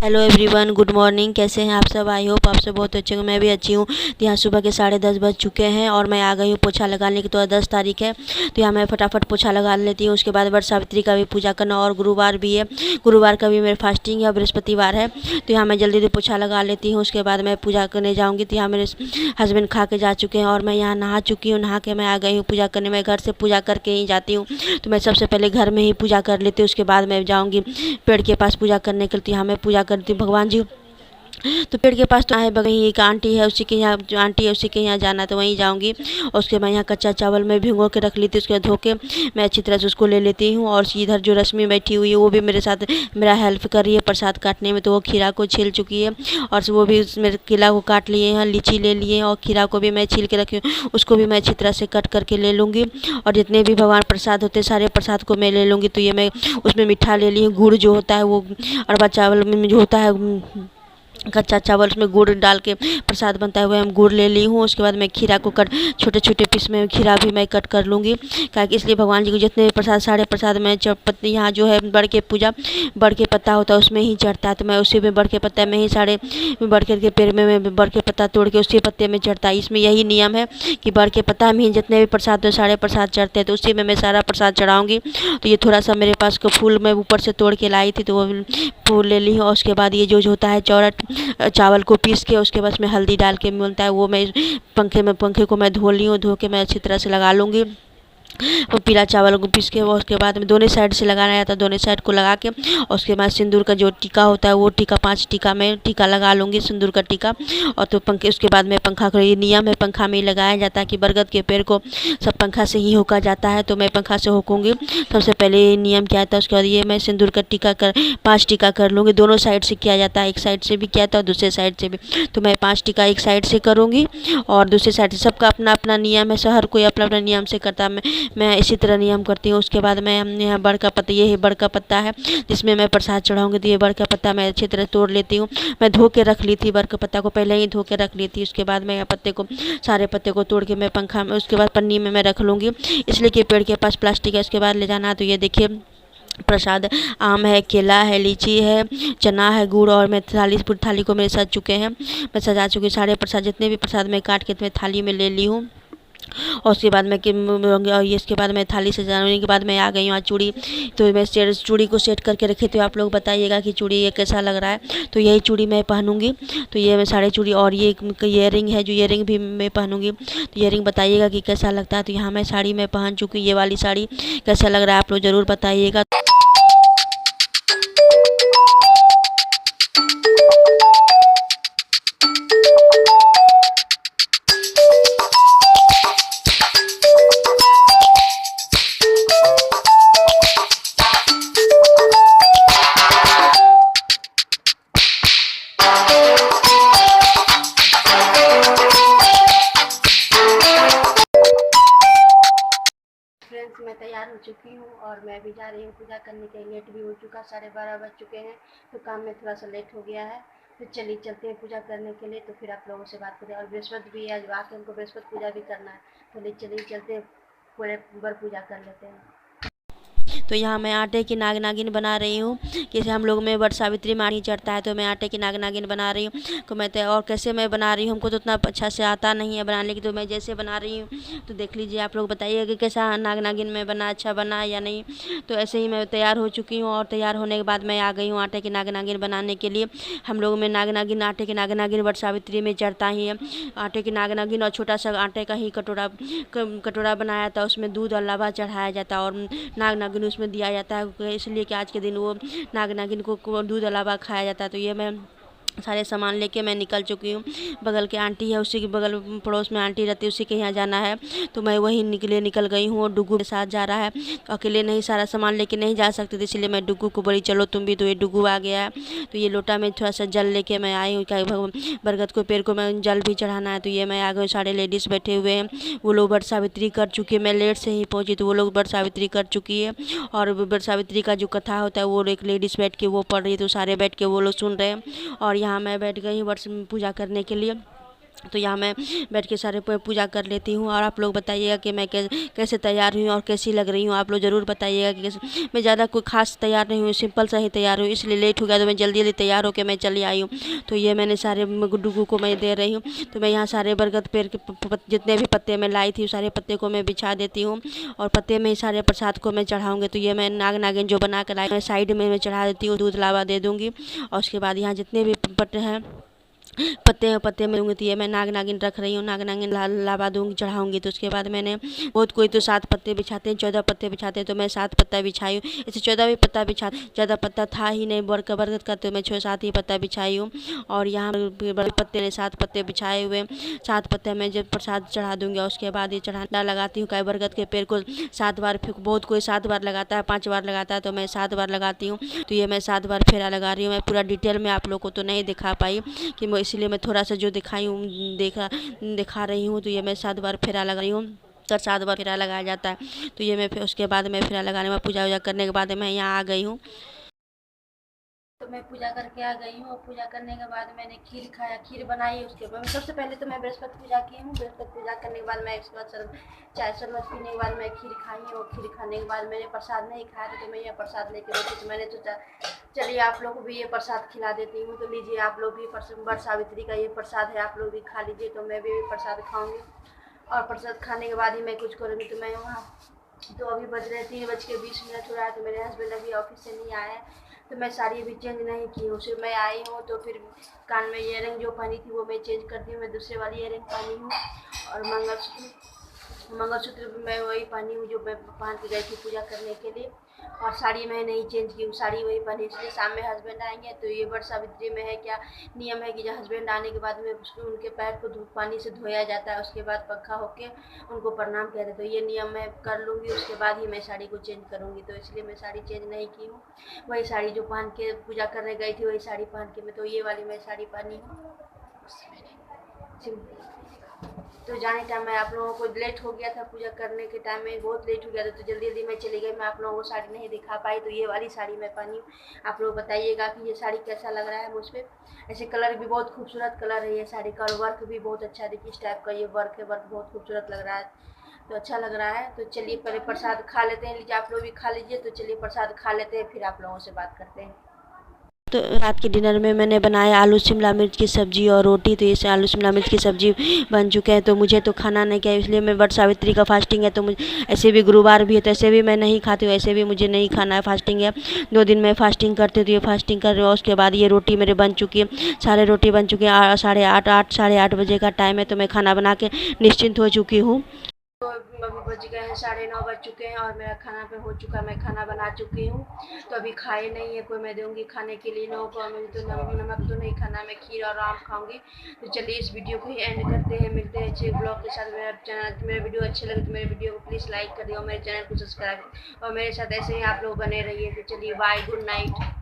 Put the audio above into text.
Hello everyone, good morning. कैसे हैं आप सब? आई होप आप सब बहुत अच्छे हो। मैं भी अच्छी हूँ। तो यहाँ सुबह के 10:30 बज चुके हैं और मैं आ गई हूँ पोछा लगाने की। तो 10 तारीख है, तो यहाँ मैं फटाफट पोछा लगा लेती हूँ। उसके बाद वट सावित्री का भी पूजा करना, और गुरुवार भी है, गुरुवार का भी मेरे फास्टिंग है, बृहस्पतिवार है। तो यहाँ मैं जल्दी जल्दी पोछा लगा लेती हूँ। उसके बाद मैं पूजा करने जाऊँगी। तो यहाँ मेरे हस्बैंड खा के जा चुके हैं और मैं यहाँ नहा चुकी हूँ। नहा के मैं आ गई हूँ पूजा करने। मैं घर से पूजा करके ही जाती हूँ। तो मैं सबसे पहले घर में ही पूजा कर लेती हूँ। उसके बाद मैं जाऊँगी पेड़ के पास पूजा करने के लिए। तो यहाँ मैं पूजा करती हूँ भगवान जी। तो पेड़ के पास तो आए बगल ही एक आंटी है, उसी के यहाँ जो आंटी है उसी के यहाँ जाना, तो वहीं जाऊँगी। और उसके बाद यहाँ कच्चा चावल मैं भिगो के रख लेती हूँ। उसके बाद धो के मैं अच्छी तरह से उसको ले लेती हूँ। और इधर जो रश्मि बैठी हुई है वो भी मेरे साथ मेरा हेल्प कर रही है प्रसाद काटने में। तो वो खीरा को छील चुकी है और वो भी मेरे केला को काट लिए हैं, लीची ले लिए हैं, और खीरा को भी मैं छील के रखी हूँ। उसको भी मैं अच्छी तरह से कट करके ले लूँगी। और जितने भी भगवान प्रसाद होते हैं सारे प्रसाद को मैं ले लूँगी। तो ये मैं उसमें मीठा ले ली हूँ, गुड़ जो होता है वो अरवा चावल में जो होता है कच्चा चावल, उसमें गुड़ डाल के प्रसाद बनता है, वह हम गुड़ ले ली हूँ। उसके बाद मैं खीरा को कट छोटे छोटे पीस में खीरा भी मैं कट कर लूँगी, क्या कि इसलिए भगवान जी को जितने भी प्रसाद सारे प्रसाद में पत्ती यहाँ जो है बड़ के पूजा बड़ के पत्ता होता है उसमें ही चढ़ता है। तो मैं उसी में बड़ के पत्ता में ही सारे बड़ के पेड़ में मैं बड़ के पत्ता तोड़ के उसी पत्ते में चढ़ता है। इसमें यही नियम है कि बड़ के पत्ता में ही जितने भी प्रसाद हो सारे प्रसाद चढ़ते हैं। तो उसी में मैं सारा प्रसाद चढ़ाऊँगी। तो ये थोड़ा सा मेरे पास को फूल मैं ऊपर से तोड़ के लाई थी, तो वो फूल ले ली। और उसके बाद ये जो होता है चौरट चावल को पीस के उसके बाद में हल्दी डाल के मिलता है, वो मैं पंखे को मैं धो ली हूँ। धो के मैं अच्छी तरह से लगा लूँगी। वो पीला चावल को पीस के, वो उसके बाद में दोनों साइड से लगाना रहता है, दोनों साइड को लगा के। और उसके बाद सिंदूर का जो टीका होता है वो टीका 5 टीका में टीका लगा लूँगी, सिंदूर का टीका। और तो पंखे उसके बाद में पंखा को, ये नियम है पंखा में ही लगाया जाता है कि बरगद के पेड़ को सब पंखा से ही होका जाता है। तो मैं पंखा से होकूँगी सबसे पहले, ये नियम किया था। उसके बाद ये मैं सिंदूर का टीका 5 टीका कर लूँगी। दोनों साइड से किया जाता है, एक साइड से भी किया था और दूसरे साइड से भी। तो मैं 5 टीका एक साइड से करूँगी और दूसरे साइड से। सबका अपना अपना नियम है, हर कोई अपना अपना नियम से करता है। मैं इसी तरह नियम करती हूँ। उसके बाद मैं यहाँ बड़ का पत्ता, ये बड़ का पत्ता है जिसमें मैं प्रसाद चढ़ाऊँगी। तो ये बड़ का पत्ता मैं अच्छी तरह तोड़ लेती हूँ। मैं धो के रख ली थी, बड़ के पत्ता को पहले ही धो के रख ली थी। उसके बाद मैं पत्ते को सारे पत्ते को तोड़ के मैं पंखा में उसके बाद पन्नी में मैं रख लूँगी, इसलिए कि पेड़ के पास प्लास्टिक है। उसके बाद ले जाना। तो ये देखिए प्रसाद आम है, केला है, लीची है, चना है, गुड़। और मैं पूरी थाली को मेरे सज चुके हैं, मैं सजा चुकी सारे प्रसाद, जितने भी प्रसाद मैं काट के मैं थाली में ले ली हूँ। और उसके बाद मैं ये इसके बाद मैं थाली से जाने के बाद मैं आ गई हूँ आज चूड़ी। तो मैं चूड़ी को सेट करके रखी। तो आप लोग बताइएगा कि चूड़ी ये कैसा लग रहा है। तो यही चूड़ी मैं पहनूंगी। तो ये मैं सारे चूड़ी, और ये इयरिंग है जो इयरिंग भी मैं पहनूंगी। तो इयरिंग बताइएगा कि कैसा लगता है। तो यहाँ मैं साड़ी में पहन चुकी हूँ, ये वाली साड़ी कैसा लग रहा है आप लोग ज़रूर बताइएगा। फ्रेंड्स, मैं तैयार हो चुकी हूँ और मैं भी जा रही हूँ पूजा करने के लिए। लेट भी हो चुका, 12:30 बज चुके हैं। तो काम में थोड़ा सा लेट हो गया है। तो चलिए चलते हैं पूजा करने के लिए। तो फिर आप लोगों से बात करें। और बृहस्पति भी है, आज आके हमको बृहस्पति पूजा भी करना है। तो चलिए चलते हैं, पूरे बर पूजा कर लेते हैं। तो यहाँ मैं आटे की नाग नागिन बना रही हूँ। जैसे हम लोग में वट सावित्री में आटी चढ़ता है, तो मैं आटे की नाग नागिन बना रही हूँ। तो मैं और कैसे मैं बना रही हूँ, हमको तो उतना अच्छा से आता नहीं है बनाने की। तो मैं जैसे बना रही हूँ तो देख लीजिए, आप लोग बताइए कि कैसा नाग नागिन में बना, अच्छा बना या नहीं। तो ऐसे ही मैं तैयार हो चुकी हूँ। और तैयार होने के बाद मैं आ गई हूँ आटे की नाग नागिन बनाने के लिए। हम लोग में नाग नागिन, आटे की नाग नागिन वट सावित्री में चढ़ता ही है। आटे की नाग नागिन और छोटा सा आटे का ही कटोरा बनाया था, उसमें दूध और लावा चढ़ाया जाता है और नाग नागिन उसमें दिया जाता है, इसलिए कि आज के दिन वो नाग नागिन को दूध अलावा खाया जाता है। तो ये मैं सारे सामान लेके मैं निकल चुकी हूँ। बगल के आंटी है, उसी के बगल पड़ोस में आंटी रहती है, उसी के यहाँ जाना है। तो मैं वही निकल गई हूँ। और डुगू के साथ जा रहा है, अकेले नहीं सारा सामान लेके नहीं जा सकती थी, इसलिए मैं डुगू को बोली चलो तुम भी। तो ये डुगू आ गया है। तो ये लोटा में थोड़ा सा जल लेके मैं आई हूँ, क्या बरगद को पेड़ को मैं जल भी चढ़ाना है। तो ये मैं आ गई। सारे लेडीज़ बैठे हुए हैं, वो लोग वट सावित्री कर चुकी है। मैं लेट से ही पहुँची, तो वो लोग वट सावित्री कर चुकी है। और वट सावित्री का जो कथा होता है वो एक लेडीज़ बैठ के वो पढ़ रही है। तो सारे बैठ के वो लोग सुन रहे हैं। और यहाँ मैं बैठ गई वर्ष पूजा करने के लिए। तो यहाँ मैं बैठ के सारे पूजा कर लेती हूँ। और आप लोग बताइएगा कि मैं कैसे तैयार हुई और कैसी लग रही हूँ। आप लोग ज़रूर बताइएगा कि मैं ज़्यादा कोई खास तैयार नहीं हुई, सिंपल सा ही तैयार हुई, इसलिए लेट हो गया तो मैं जल्दी जल्दी तैयार होकर मैं चली आई हूँ। तो ये मैंने सारे गुड्डू को मैं दे रही हूँ। तो मैं यहाँ सारे बरगद पेड़ के जितने भी पत्ते मैं लाई थी सारे पत्ते को मैं बिछा देती हूँ और पत्ते में ही सारे प्रसाद को मैं चढ़ाऊँगी। तो ये मैं नाग नागिन जो बना कर लाई मैं साइड में मैं चढ़ा देती हूँ, दूध लावा दे दूँगी। और उसके बाद यहाँ जितने भी पत्ते हैं पत्ते में दूंगी। तो ये मैं नाग नागिन रख रही हूँ, नाग नागिन लावा दूंगी, चढ़ाऊंगी। तो उसके बाद मैंने बहुत कोई तो 7 पत्ते बिछाते हैं, 14 पत्ते बिछाते हैं, तो मैं 7 पत्ता बिछाई हूँ। ऐसे 14 भी पत्ता ज़्यादा पत्ता था ही नहीं बरगद का, तो मैं 6-7 ही पत्ता बिछाई हूँ। और यहाँ बड़े पत्ते ने 7 पत्ते बिछाए हुए, 7 पत्ते में जब प्रसाद चढ़ा दूंगी। और उसके बाद ये चढ़ाना लगाती हूँ काय बरगद के पेड़ को 7 बार, फिर बहुत कोई 7 बार लगाता है, 5 बार लगाता है, तो मैं 7 बार लगाती हूँ। तो ये मैं 7 बार फेरा लगा रही हूँ। मैं पूरा डिटेल में आप लोग को तो नहीं दिखा पाई कि मैं, इसलिए मैं थोड़ा सा जो दिखाई हूँ दिखा रही हूँ। तो ये मैं 7 बार फेरा लगा रही हूँ, तो 7 बार फेरा लगाया जाता है। तो ये मैं फिर उसके बाद मैं फेरा लगाने में पूजा वूजा करने के बाद मैं यहाँ आ गई हूँ। तो मैं पूजा करके आ गई हूँ। पूजा करने के बाद मैंने खीर खाया, खीर बनाई। उसके बाद सबसे पहले तो मैं बृहस्पति पूजा की हूँ। बृहस्पति पूजा करने के बाद मैं इसके बाद चाय शरबत पीने के बाद मैं खीर खाई हूँ। और खीर खाने के बाद मैंने प्रसाद नहीं खाया था, तो मैं ये प्रसाद लेके बैठी। तो मैंने सोचा चलिए आप लोग को भी ये प्रसाद खिला देती हूँ। तो लीजिए आप लोग भी, वट सावित्री का ये प्रसाद है, आप लोग भी खा लीजिए। तो मैं भी प्रसाद खाऊँगी और प्रसाद खाने के बाद ही मैं कुछ करूँगी। तो मैं वहाँ, तो अभी बज रहे 3:20 हो रहा है। तो मेरे हस्बैंड अभी ऑफिस से नहीं आए, तो मैं साड़ी अभी चेंज नहीं की हूँ। सिर्फ मैं आई हूँ तो फिर कान में इयररिंग जो पहनी थी वो मैं चेंज कर दी हूँ। मैं दूसरे वाली इयररिंग पहनी हूँ और मंगलसूत्र भी मैं वही पहनी हूँ जो मैं पहन के गई थी पूजा करने के लिए। और साड़ी मैं नहीं चेंज की हूँ, साड़ी वही पहनी, इसलिए शाम में हस्बैंड आएंगे। तो ये वट सावित्री में है क्या नियम है कि जब हस्बैंड आने के बाद में उनके पैर को पानी से धोया जाता है, उसके बाद पक्का होके उनको प्रणाम कहते हैं। तो ये नियम मैं कर लूँगी, उसके बाद ही मैं साड़ी को चेंज करूँगी। तो इसलिए मैं साड़ी चेंज नहीं की हूँ, वही साड़ी जो पहन के पूजा करने गई थी वही साड़ी पहन के मैं, तो ये वाली मैं साड़ी पहनी हूँ। तो जाने टाइम में आप लोगों को लेट हो गया था, पूजा करने के टाइम में बहुत लेट हो गया था, तो जल्दी जल्दी मैं चली गई। मैं आप लोगों को साड़ी नहीं दिखा पाई। तो ये वाली साड़ी मैं पहनी हूँ। आप लोग बताइएगा कि ये साड़ी कैसा लग रहा है मुझ पर। ऐसे कलर भी बहुत खूबसूरत कलर है ये साड़ी का, और वर्क भी बहुत अच्छा है। देखिए इस टाइप का ये वर्क है, वर्क बहुत खूबसूरत लग रहा है, तो अच्छा लग रहा है। तो चलिए पहले प्रसाद खा लेते हैं। लीजिए आप लोग भी खा लीजिए। तो चलिए प्रसाद खा लेते हैं, फिर आप लोगों से बात करते हैं। तो रात के डिनर में मैंने बनाया आलू शिमला मिर्च की सब्ज़ी और रोटी। तो इसे आलू शिमला मिर्च की सब्ज़ी बन चुके हैं। तो मुझे तो खाना नहीं किया, इसलिए मैं वट सावित्री का फास्टिंग है। तो मुझे ऐसे भी गुरुवार भी है, तो ऐसे भी मैं नहीं खाती हूँ, ऐसे भी मुझे नहीं खाना है, फास्टिंग है। 2 दिन मैं फास्टिंग करती हूँ। तो ये फास्टिंग कर रही हूँ। उसके बाद ये रोटी मेरे बन चुकी है, सारे रोटी बन चुके हैं। 8:30 साढ़े 8 बजे का टाइम है। तो मैं खाना बना के निश्चिंत हो चुकी हूँ। तो अभी बज गए हैं 9:30 बज चुके हैं और मेरा खाना पे हो चुका है, मैं खाना बना चुकी हूँ। तो अभी खाए नहीं है कोई, मैं दूंगी खाने के लिए लोगों को। मुझे तो नमक तो नहीं खाना, मैं खीर और आम खाऊंगी। तो चलिए इस वीडियो को ही एंड करते हैं, मिलते हैं अच्छे ब्लॉग के साथ। मेरे वीडियो अच्छे लगे तो मेरे वीडियो को प्लीज़ लाइक कर दिए और मेरे चैनल को सब्सक्राइब, और मेरे साथ ऐसे ही आप लोग बने रहिए। तो चलिए बाय, गुड नाइट।